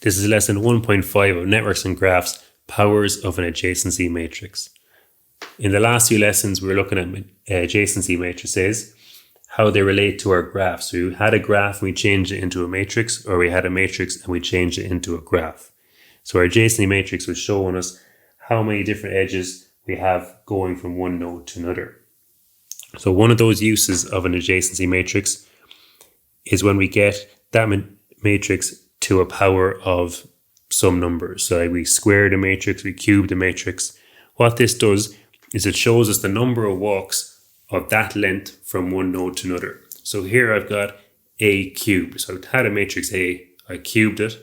This is lesson 1.5 of Networks and Graphs, Powers of an Adjacency Matrix. In the last few lessons, we were looking at adjacency matrices, how they relate to our graphs. So we had a graph and we changed it into a matrix, or we had a matrix and we changed it into a graph. So our adjacency matrix was showing us how many different edges we have going from one node to another. So one of those uses of an adjacency matrix is when we get that matrix to a power of some numbers. So we square the matrix, we cube the matrix. What this does is it shows us the number of walks of that length from one node to another. So here I've got A cubed. So I had a matrix A, I cubed it.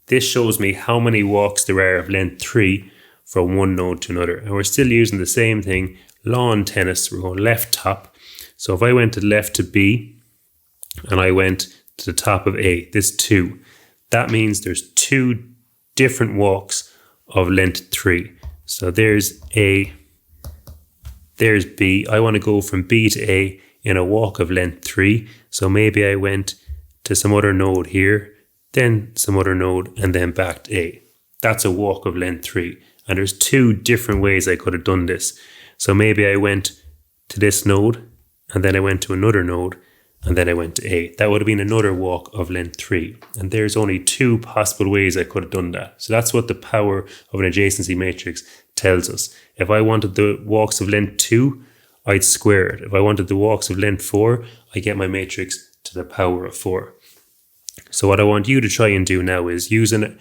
This shows me how many walks there are of length 3 from one node to another. And we're still using the same thing, lawn tennis. We're going left top. So if I went to left to B and I went to the top of A, this 2, that means there's 2 different walks of length 3. So there's A, there's B. I want to go from B to A in a walk of length 3. So maybe I went to some other node here, then some other node, and then back to A. That's a walk of length 3. And there's 2 different ways I could have done this. So maybe I went to this node, and then I went to another node, and then I went to A. That would have been another walk of length 3. And there's only 2 possible ways I could have done that. So that's what the power of an adjacency matrix tells us. If I wanted the walks of length 2, I'd square it. If I wanted the walks of length 4, I get my matrix to the power of 4. So what I want you to try and do now is using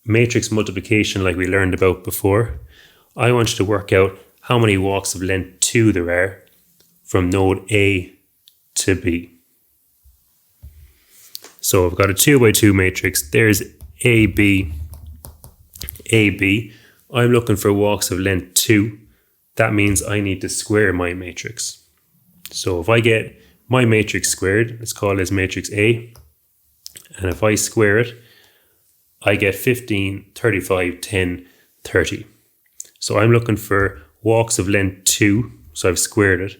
matrix multiplication like we learned about before. I want you to work out how many walks of length 2 there are from node A to B. So I've got a 2 by 2 matrix. There's AB, AB. I'm looking for walks of length 2. That means I need to square my matrix. So if I get my matrix squared, let's call this matrix A, and if I square it, I get 15, 35, 10, 30. So I'm looking for walks of length 2, so I've squared it,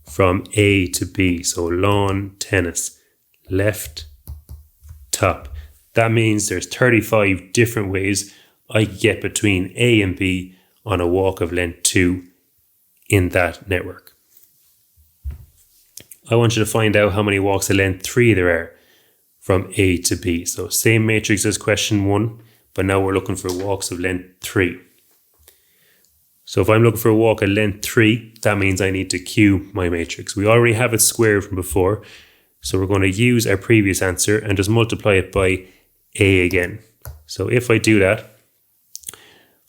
from A to B. So lawn, tennis, left, top. That means there's 35 different ways I get between A and B on a walk of length 2 in that network. I want you to find out how many walks of length 3 there are from A to B. So same matrix as question 1, but now we're looking for walks of length 3. So if I'm looking for a walk of length 3, that means I need to cube my matrix. We already have it squared from before, so we're going to use our previous answer and just multiply it by A again. So if I do that,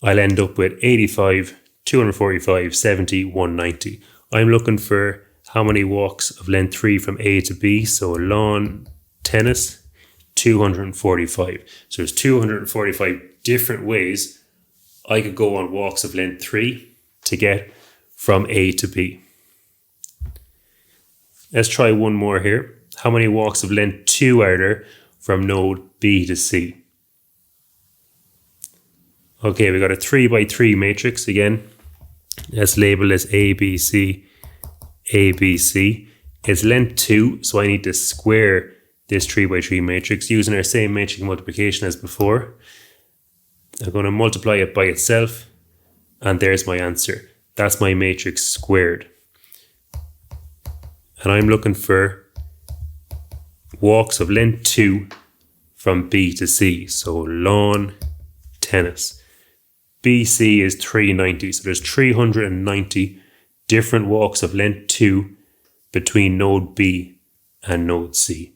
I'll end up with 85, 245, 70, 190. I'm looking for how many walks of length 3 from A to B. So lawn, tennis, 245. So there's 245 different ways I could go on walks of length 3 to get from A to B. Let's try one more here. How many walks of length 2 are there from node B to C? Okay, we got a 3 by 3 matrix again. Let's label this ABC, ABC. It's length 2, so I need to square this 3 by 3 matrix using our same matrix multiplication as before. I'm going to multiply it by itself, and there's my answer. That's my matrix squared. And I'm looking for walks of length 2 from B to C. So lawn, tennis. BC is 390, so there's 390 different walks of length 2 between node B and node C.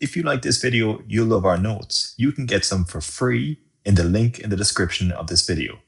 If you like this video, you'll love our notes. You can get some for free in the link in the description of this video.